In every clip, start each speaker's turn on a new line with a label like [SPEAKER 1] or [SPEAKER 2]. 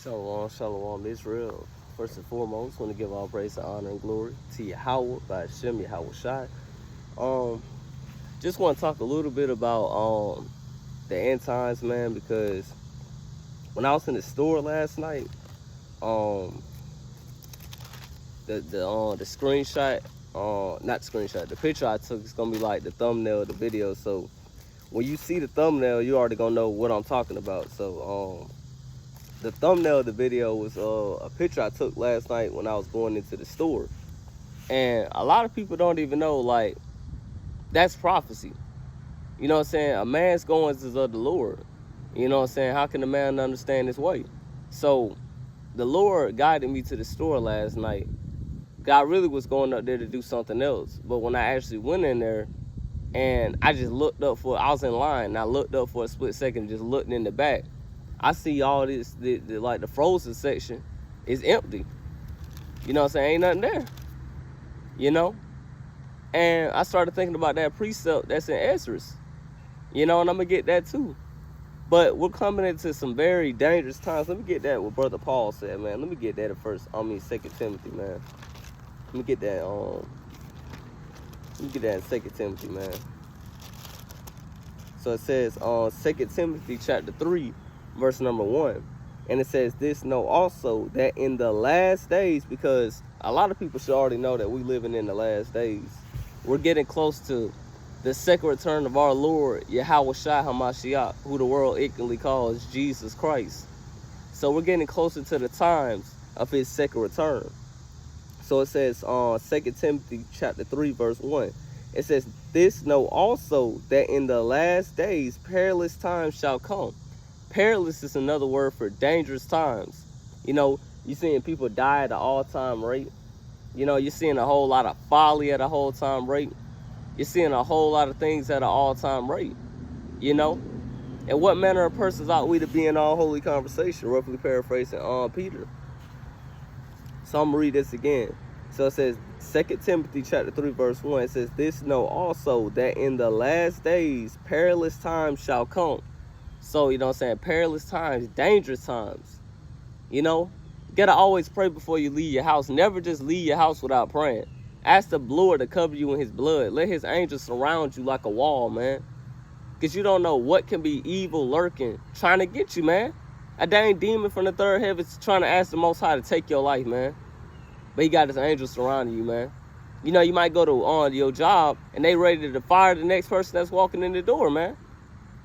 [SPEAKER 1] Shalom, shalom, Israel. First and foremost, want to give all praise, and honor, and glory to YAHAWAH, BAHASHAM, YAHAWASHI. Just want to talk a little bit about the end times, man, because when I was in the store last night, the screenshot, not the screenshot, the picture I took is gonna be like the thumbnail of the video. So when you see the thumbnail, you already gonna know what I'm talking about. So the thumbnail of the video was a picture I took last night when I was going into the store. And a lot of people don't even know, like, that's prophecy. You know what I'm saying? A man's goings is of the Lord. You know what I'm saying? How can a man understand his way? So the Lord guided me to the store last night. God really was going up there to do something else. But when I actually went in there and I just looked up I was in line and I looked up for a split second, just looked in the back. I see all this, like the frozen section is empty. You know what I'm saying? Ain't nothing there. You know? And I started thinking about that precept that's in Esdras. You know, and I'm going to get that too. But we're coming into some very dangerous times. Let me get that what Brother Paul said, man. Let me get that at first. 2 Timothy, man. Let me get that, in 2 Timothy, man. So it says, 2 Timothy chapter 3, verse number 1. And it says, this know also that in the last days, because a lot of people should already know that we living in the last days. We're getting close to the second return of our Lord, YAHAWASHI, who the world ignorantly calls Jesus Christ. So we're getting closer to the times of his second return. So it says, 2 Timothy chapter 3, verse 1. It says, this know also that in the last days perilous times shall come. Perilous is another word for dangerous times. You know, you're seeing people die at an all-time rate. You know, you're seeing a whole lot of folly at a all-time rate. You're seeing a whole lot of things at an all-time rate. You know? And what manner of persons ought we to be in all holy conversation? Roughly paraphrasing Peter. So I'm going to read this again. So it says, 2 Timothy chapter 3, verse 1. It says, this know also that in the last days perilous times shall come. So, you know what I'm saying? Perilous times, dangerous times. You know? You got to always pray before you leave your house. Never just leave your house without praying. Ask the Lord to cover you in his blood. Let his angels surround you like a wall, man. Because you don't know what can be evil lurking, trying to get you, man. A dang demon from the third heavens trying to ask the Most High to take your life, man. But he got his angels surrounding you, man. You know, you might go to your job and they ready to fire the next person that's walking in the door, man.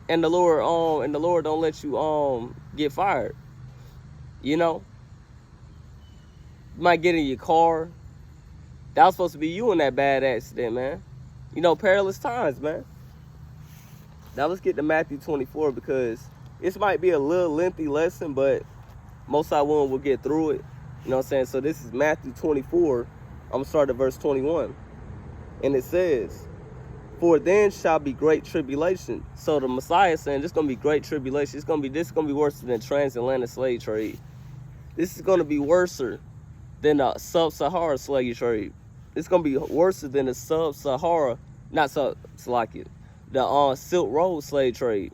[SPEAKER 1] And the Lord don't let you get fired. You know? You might get in your car. That was supposed to be you in that bad accident, man. You know, perilous times, man. Now let's get to Matthew 24 because this might be a little lengthy lesson, but most I will get through it. You know what I'm saying? So this is Matthew 24. I'm going to start at verse 21. And it says, for then shall be great tribulation. So the Messiah is saying this is going to be great tribulation. This is going to be worse than the transatlantic slave trade. This is going to be worse than the sub-Saharan slave trade. It's going to be worse than the sub-Sahara, the Silk Road slave trade.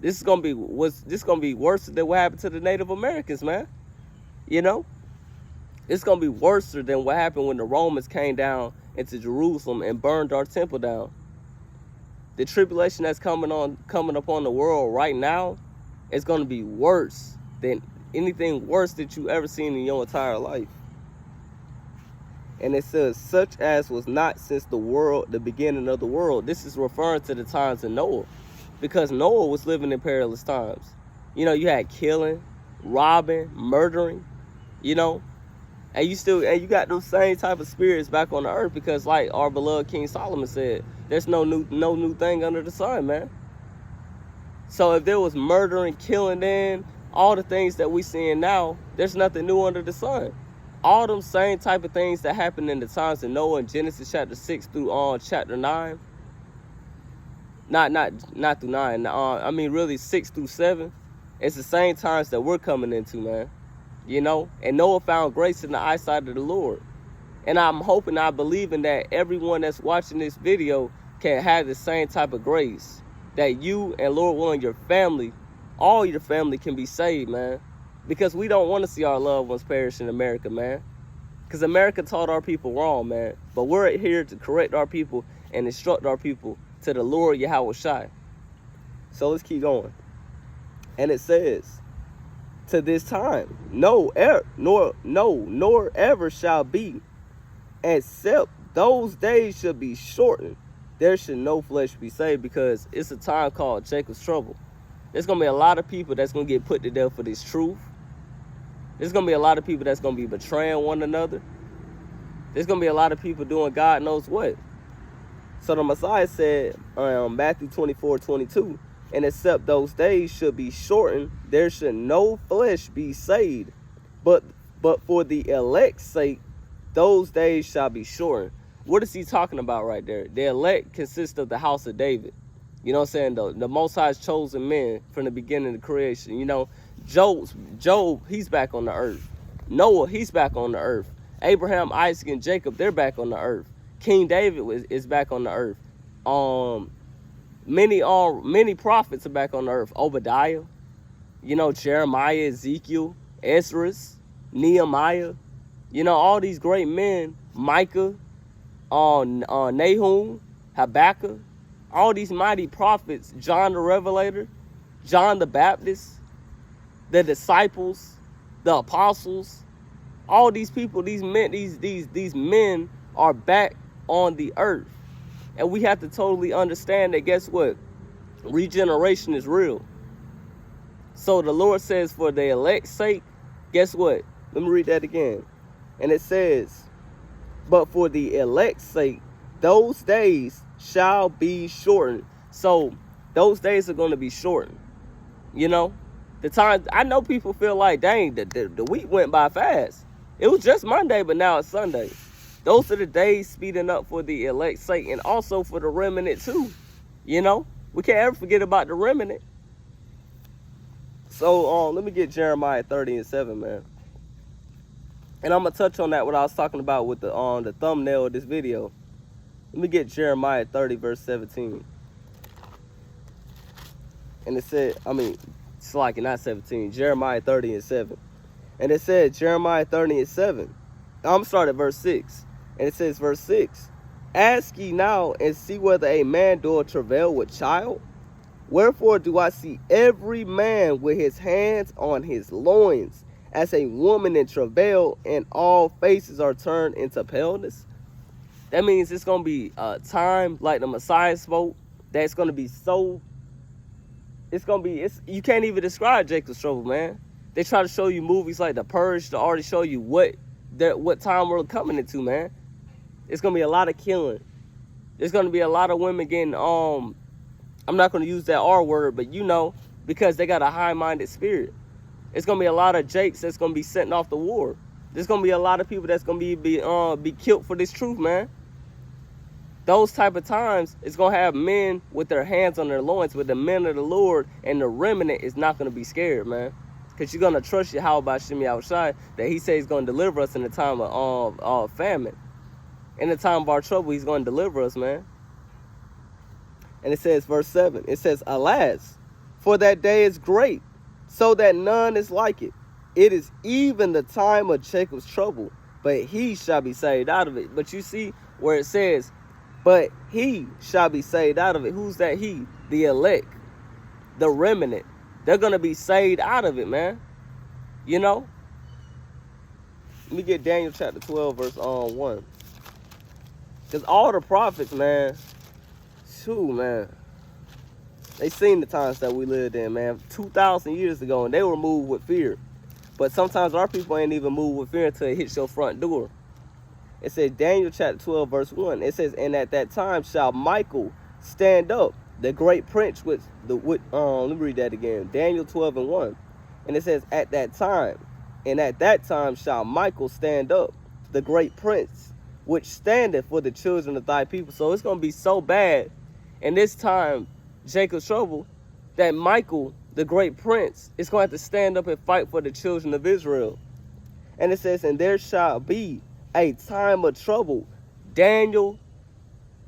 [SPEAKER 1] This is going to be worse than what happened to the Native Americans, man. You know? It's going to be worse than what happened when the Romans came down into Jerusalem and burned our temple down. The tribulation that's coming upon the world right now is going to be worse than anything worse that you ever seen in your entire life. And it says, such as was not since the beginning of the world. This is referring to the times of Noah. Because Noah was living in perilous times. You know, you had killing, robbing, murdering, you know. And you got those same type of spirits back on the earth because like our beloved King Solomon said, there's no new thing under the sun, man. So if there was murdering, killing then, all the things that we seeing now, there's nothing new under the sun. All them same type of things that happened in the times of Noah in Genesis chapter 6 through chapter 9. Not through 9. I mean really 6 through 7. It's the same times that we're coming into, man. You know? And Noah found grace in the eyesight of the Lord. And I'm hoping, I'm believing that everyone that's watching this video can have the same type of grace. That you and Lord willing, your family, all your family can be saved, man. Because we don't want to see our loved ones perish in America, man. Because America taught our people wrong, man. But we're here to correct our people and instruct our people to the Lord YAHAWASHI. So let's keep going. And it says, to this time, nor ever shall be, except those days shall be shortened. There should no flesh be saved, because it's a time called Jacob's trouble. There's going to be a lot of people that's going to get put to death for this truth. There's going to be a lot of people that's going to be betraying one another. There's going to be a lot of people doing God knows what. So the Messiah said, Matthew 24:22, and except those days should be shortened, there should no flesh be saved. But for the elect's sake, those days shall be shortened. What is he talking about right there? The elect consists of the house of David. You know what I'm saying? The Most High's chosen men from the beginning of creation. You know, Job, he's back on the earth. Noah, he's back on the earth. Abraham, Isaac, and Jacob, they're back on the earth. King David is back on the earth. Many prophets are back on the earth. Obadiah, you know, Jeremiah, Ezekiel, Ezra, Nehemiah. You know, all these great men, Micah, Nahum, Habakkuk, all these mighty prophets, John the Revelator, John the Baptist, the disciples, the apostles, all these people, these men are back on the earth. And we have to totally understand that, guess what? Regeneration is real. So the Lord says, for the elect's sake, guess what? Let me read that again. And it says, but for the elect's sake, those days shall be shortened. So those days are going to be shortened. You know, the time, I know people feel like, dang, the week went by fast. It was just Monday, but now it's Sunday. Those are the days speeding up for the elect's sake, and also for the remnant too. You know, we can't ever forget about the remnant. So let me get Jeremiah 30:7, man. And I'm gonna touch on that what I was talking about with the thumbnail of this video. Let me get Jeremiah 30 verse 17. And it said, it's like not 17, Jeremiah 30:7. And it said, Jeremiah 30:7. I'm starting at verse 6. And it says, verse 6, ask ye now and see whether a man doeth travail with child? Wherefore do I see every man with his hands on his loins, as a woman in travail, and all faces are turned into paleness? That means it's going to be a time like the Messiah spoke, that's going to be so, you can't even describe Jacob's trouble, man. They try to show you movies like The Purge to already show you what time we're coming into, man. It's going to be a lot of killing. There's going to be a lot of women getting, I'm not going to use that R word, but you know, because they got a high-minded spirit. It's going to be a lot of Jakes that's going to be sent off to war. There's going to be a lot of people that's going to be killed for this truth, man. Those type of times, it's going to have men with their hands on their loins, with the men of the Lord, and the remnant is not going to be scared, man. Because you're going to trust YAHAWASHI, that he says he's going to deliver us in the time of famine. In the time of our trouble, he's going to deliver us, man. And it says, verse 7, it says, alas, for that day is great, so that none is like it. It is even the time of Jacob's trouble, but he shall be saved out of it. But you see where it says, but he shall be saved out of it. Who's that he? The elect, the remnant. They're going to be saved out of it, man. You know? Let me get Daniel chapter 12, verse 1. Because all the prophets, man, they seen the times that we lived in, man, 2,000 years ago, and they were moved with fear. But sometimes our people ain't even moved with fear until it hits your front door. It says, Daniel chapter 12, verse 1. It says, and at that time shall Michael stand up, the great prince let me read that again. Daniel 12:1. And it says, at that time shall Michael stand up, the great prince, which standeth for the children of thy people. So it's going to be so bad in this time, Jacob's trouble, that Michael, the great prince, is going to have to stand up and fight for the children of Israel. And it says, and there shall be a time of trouble. Daniel,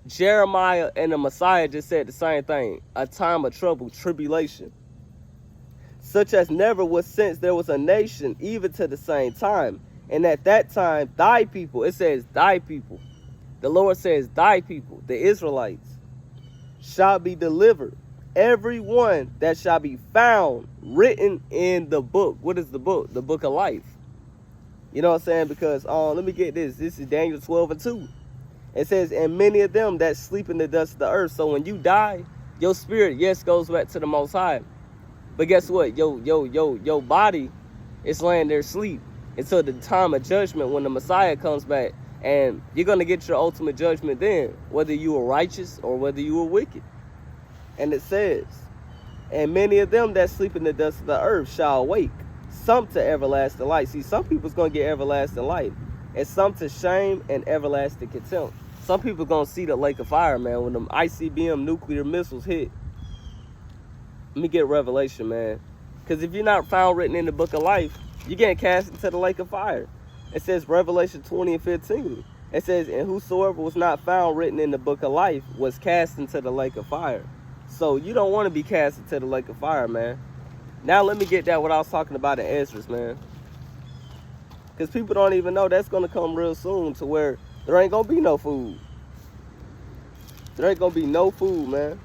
[SPEAKER 1] Jeremiah, and the Messiah just said the same thing. A time of trouble, tribulation. such as never was since there was a nation, even to the same time. And at that time, thy people, it says thy people. The Lord says thy people, the Israelites, shall be delivered. Every one that shall be found written in the book. What is the book? The book of life. You know what I'm saying? Because, let me get this. This is Daniel 12:2. It says, and many of them that sleep in the dust of the earth. So when you die, your spirit, yes, goes back to the Most High. But guess what? Your body is laying there asleep until the time of judgment when the Messiah comes back. And you're going to get your ultimate judgment then, whether you were righteous or whether you were wicked. And it says, and many of them that sleep in the dust of the earth shall awake, some to everlasting life. See, some people's going to get everlasting life, and some to shame and everlasting contempt. Some people going to see the lake of fire, man, when them ICBM nuclear missiles hit. Let me get revelation, man. Because if you're not found written in the book of life, you're getting cast into the lake of fire. It says Revelation 20:15. It says, and whosoever was not found written in the book of life was cast into the lake of fire. So you don't want to be cast into the lake of fire, man. Now let me get that what I was talking about in Ezra's, man. Because people don't even know that's going to come real soon to where there ain't going to be no food. There ain't going to be no food, man.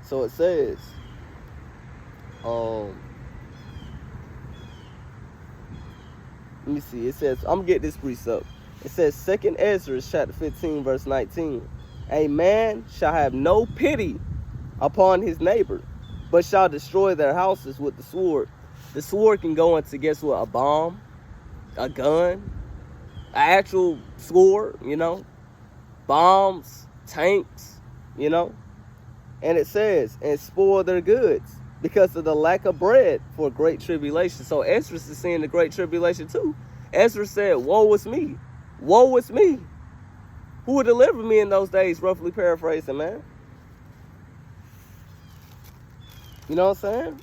[SPEAKER 1] So it says, let me see. It says, I'm going to get this precept. It says, 2 Ezra chapter 15, verse 19. A man shall have no pity upon his neighbor, but shall destroy their houses with the sword. The sword can go into, guess what, a bomb, a gun, an actual sword, you know, bombs, tanks, you know. And it says, and spoil their goods because of the lack of bread for great tribulation. So Ezra is seeing the great tribulation too. Ezra said, woe is me. Woe is me. Who would deliver me in those days? Roughly paraphrasing, man. You know what I'm saying?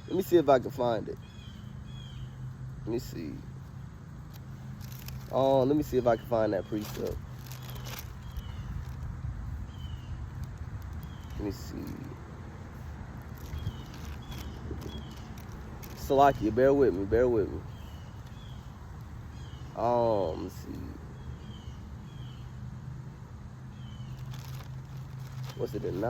[SPEAKER 1] Let me see if I can find it. Let me see. Let me see if I can find that precept. Let me see. Salakia, bear with me, bear with me. Let me see. Was it a 9?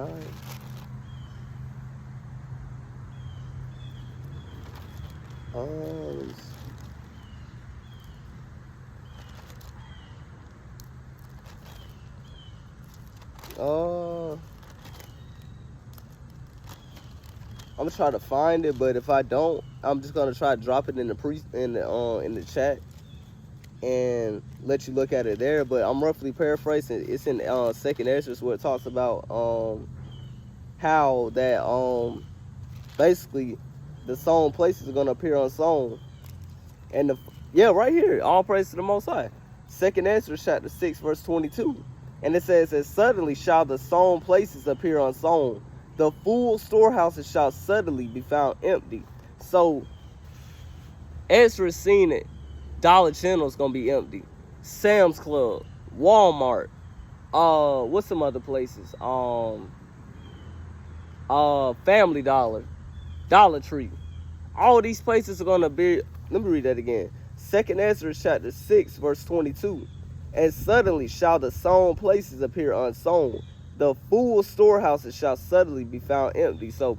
[SPEAKER 1] Let me see. I'm gonna try to find it, but if I don't, I'm just gonna try to drop it in the chat and let you look at it there. But I'm roughly paraphrasing. It's in 2nd Ezra where it talks about how that basically the sown places are gonna appear unsown, and right here, all praise to the Most High. 2nd Ezra chapter 6 verse 22, and it says, and suddenly shall the sown places appear unsown. The full storehouses shall suddenly be found empty. So Ezra's seen it. Dollar General's gonna be empty. Sam's Club, Walmart, what's some other places? Family Dollar, Dollar Tree. All these places are gonna be. Let me read that again. 2nd Ezra chapter 6 verse 22. And suddenly shall the sown places appear unsown. The full storehouses shall suddenly be found empty. So,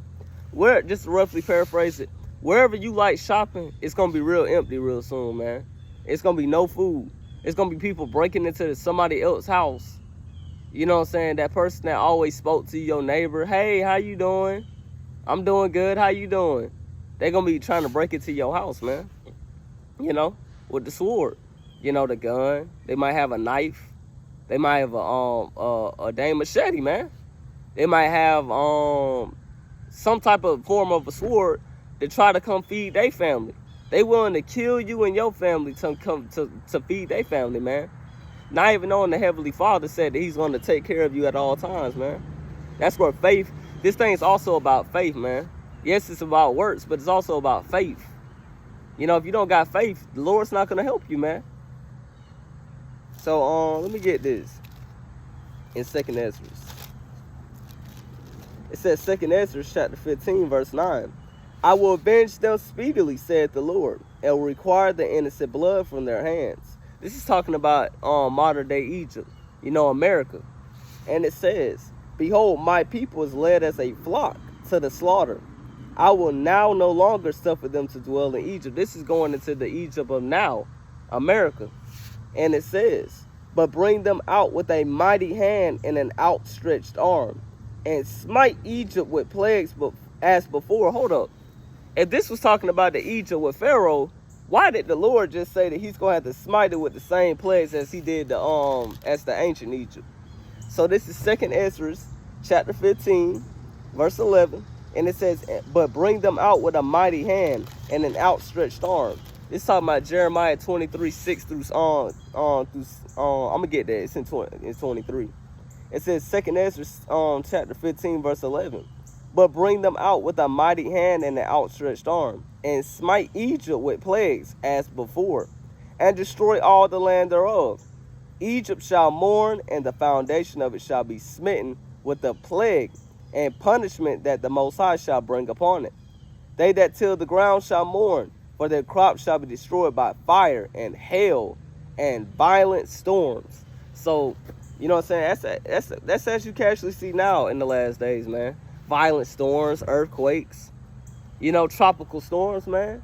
[SPEAKER 1] just to roughly paraphrase it, wherever you like shopping, it's going to be real empty real soon, man. It's going to be no food. It's going to be people breaking into somebody else's house. You know what I'm saying? That person that always spoke to your neighbor, hey, how you doing? I'm doing good. How you doing? They're going to be trying to break into your house, man. You know, with the sword. You know, the gun. They might have a knife. They might have a dang machete, man. They might have some type of form of a sword to try to come feed their family. They willing to kill you and your family to feed their family, man. Not even knowing the Heavenly Father said that he's going to take care of you at all times, man. That's where faith, this thing's also about faith, man. Yes, it's about works, but it's also about faith. You know, if you don't got faith, the Lord's not going to help you, man. So, let me get this in 2nd Ezra. It says 2nd Ezra chapter 15, verse 9. I will avenge them speedily, saith the Lord, and will require the innocent blood from their hands. This is talking about modern day Egypt, America. And it says, behold, my people is led as a flock to the slaughter. I will now no longer suffer them to dwell in Egypt. This is going into the Egypt of now, America. And it says, but bring them out with a mighty hand and an outstretched arm, and smite Egypt with plagues as before. Hold up. If this was talking about the Egypt with Pharaoh, why did the Lord just say that he's going to have to smite it with the same plagues as he did as the ancient Egypt? So this is 2nd Ezra chapter 15, verse 11. And it says, but bring them out with a mighty hand and an outstretched arm. It's talking about Jeremiah 23, 6 through, I'm going to get there. It's in 23. It says 2nd Ezra chapter 15, verse 11. But bring them out with a mighty hand and an outstretched arm, and smite Egypt with plagues as before, and destroy all the land thereof. Egypt shall mourn, and the foundation of it shall be smitten with the plague and punishment that the Most High shall bring upon it. They that till the ground shall mourn, for their crops shall be destroyed by fire and hail and violent storms. So, you know what I'm saying? That's as you can actually see now in the last days, man. Violent storms, earthquakes, tropical storms, man.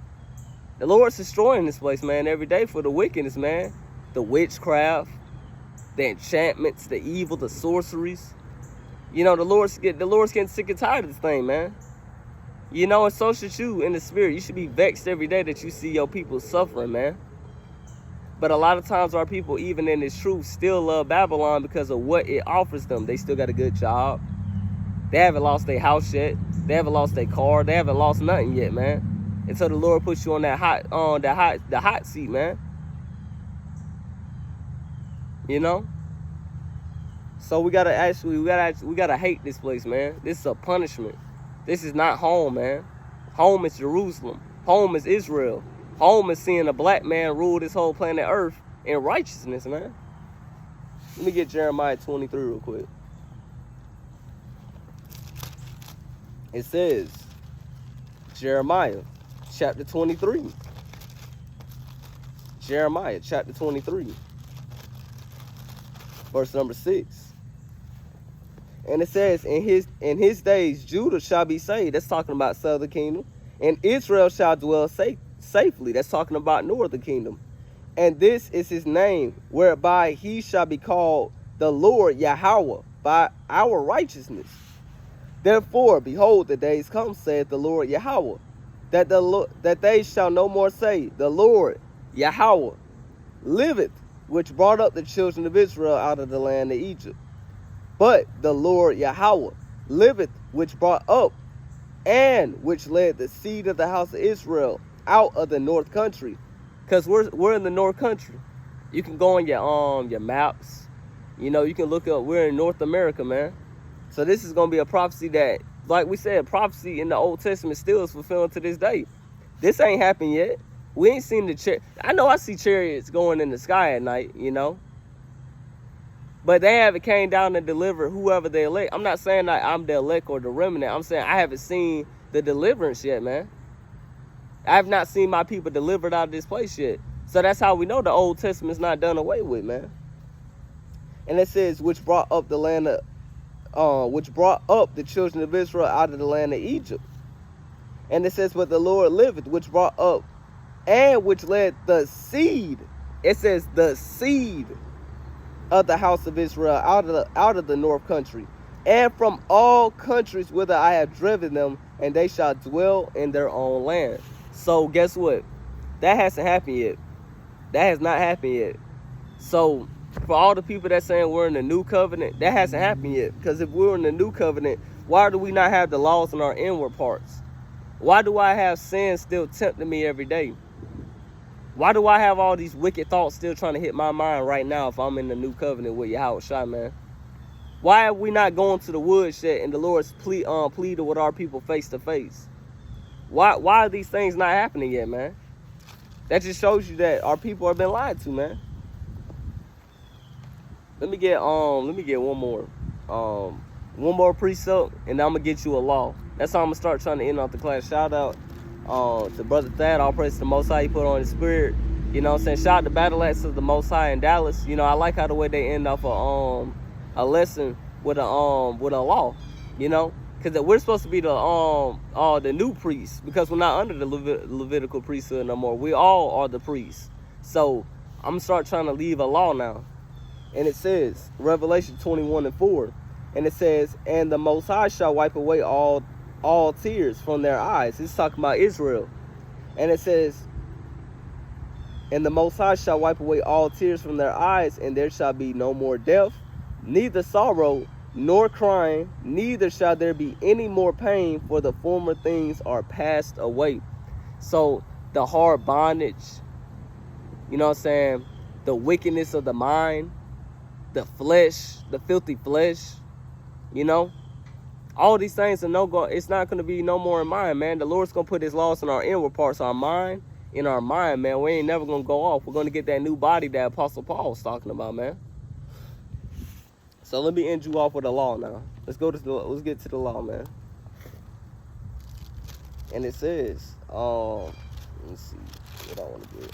[SPEAKER 1] The Lord's destroying this place, man, every day for the wickedness, man. The witchcraft, the enchantments, the evil, the sorceries. The Lord's getting sick and tired of this thing, man. And so should you in the spirit. You should be vexed every day that you see your people suffering, man. But a lot of times our people, even in this truth, still love Babylon because of what it offers them. They still got a good job. They haven't lost their house yet. They haven't lost their car. They haven't lost nothing yet, man. Until the Lord puts you on the hot seat, man. So we gotta hate this place, man. This is a punishment. This is not home, man. Home is Jerusalem. Home is Israel. Home is seeing a black man rule this whole planet Earth in righteousness, man. Let me get Jeremiah 23 real quick. It says, Jeremiah chapter 23. Jeremiah chapter 23. Verse number 6. And it says, in his days Judah shall be saved. That's talking about southern kingdom. And Israel shall dwell safely. That's talking about northern kingdom. And this is his name, whereby he shall be called the Lord YAHAWAH, by our righteousness. Therefore, behold, the days come, saith the Lord YAHAWAH, that they shall no more say, the Lord YAHAWAH liveth, which brought up the children of Israel out of the land of Egypt. But the Lord YAHAWAH liveth, which brought up and which led the seed of the house of Israel out of the north country. Because we're in the north country. You can go on your maps. You can look up, we're in North America, man. So this is going to be a prophecy that, like we said, prophecy in the Old Testament still is fulfilling to this day. This ain't happened yet. We ain't seen the chariot. I know I see chariots going in the sky at night, But they haven't came down and delivered whoever they elect. I'm not saying that I'm the elect or the remnant. I'm saying I haven't seen the deliverance yet, man. I have not seen my people delivered out of this place yet. So that's how we know the Old Testament's not done away with, man. And it says, which brought up the children of Israel out of the land of Egypt. And it says, but the Lord liveth, which brought up and which led the seed. It says the seed of the house of Israel out of the north country, and from all countries whither I have driven them, and they shall dwell in their own land. So guess what? That hasn't happened yet. That has not happened yet. So for all the people that saying we're in the new covenant, that hasn't happened yet. Because if we're in the new covenant, why do we not have the laws in our inward parts? Why do I have sin still tempting me every day? Why do I have all these wicked thoughts still trying to hit my mind right now if I'm in the new covenant with YAHAWASHI, man? Why are we not going to the woodshed and the Lord's pleading with our people face to face? Why are these things not happening yet, man? That just shows you that our people have been lied to, man. Let me get one more. One more precept, and I'm gonna get you a law. That's how I'm gonna start trying to end off the class. Shout out to Brother Thad. All praise to the Most High. He put on his spirit. You know what I'm saying? Shout out to Battle Axe of the Most High in Dallas. You know, I like how the way they end off a lesson with a law. You know, because we're supposed to be the new priests, because we're not under the Levitical priesthood no more. We all are the priests. So I'm gonna start trying to leave a law now. And it says, Revelation 21:4, and it says, and the Most High shall wipe away all tears from their eyes. It's talking about Israel. And it says, and the Most High shall wipe away all tears from their eyes, and there shall be no more death, neither sorrow, nor crying, neither shall there be any more pain, for the former things are passed away. So the hard bondage, you know what I'm saying, the wickedness of the mind, the flesh, the filthy flesh, you know, all these things are no go. It's not going to be no more in mind, man. The Lord's going to put his laws in our inward parts, our mind, in our mind, man. We ain't never going to go off. We're going to get that new body that Apostle Paul was talking about, man. So let me end you off with a law now. Let's get to the law, man. And it says, let me see what I want to get.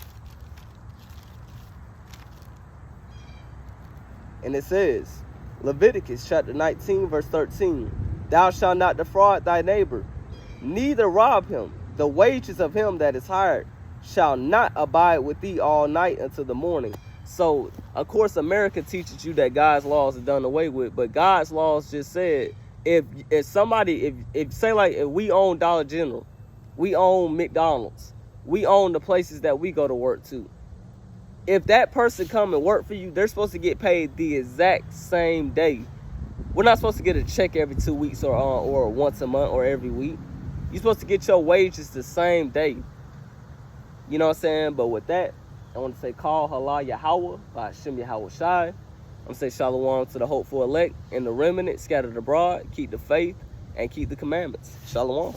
[SPEAKER 1] And it says, Leviticus chapter 19, verse 13, thou shalt not defraud thy neighbor, neither rob him. The wages of him that is hired shall not abide with thee all night until the morning. So, of course, America teaches you that God's laws are done away with, but God's laws just said, if somebody, say like, if we own Dollar General, we own McDonald's, we own the places that we go to work to. If that person come and work for you, they're supposed to get paid the exact same day. We're not supposed to get a check every 2 weeks or once a month or every week. You're supposed to get your wages the same day. You know what I'm saying? But with that, I want to say, call halal YAHAWAH, BAHASHAM YAHAWASHI. I'm going to say shalom to the hopeful elect and the remnant scattered abroad. Keep the faith and keep the commandments. Shalom.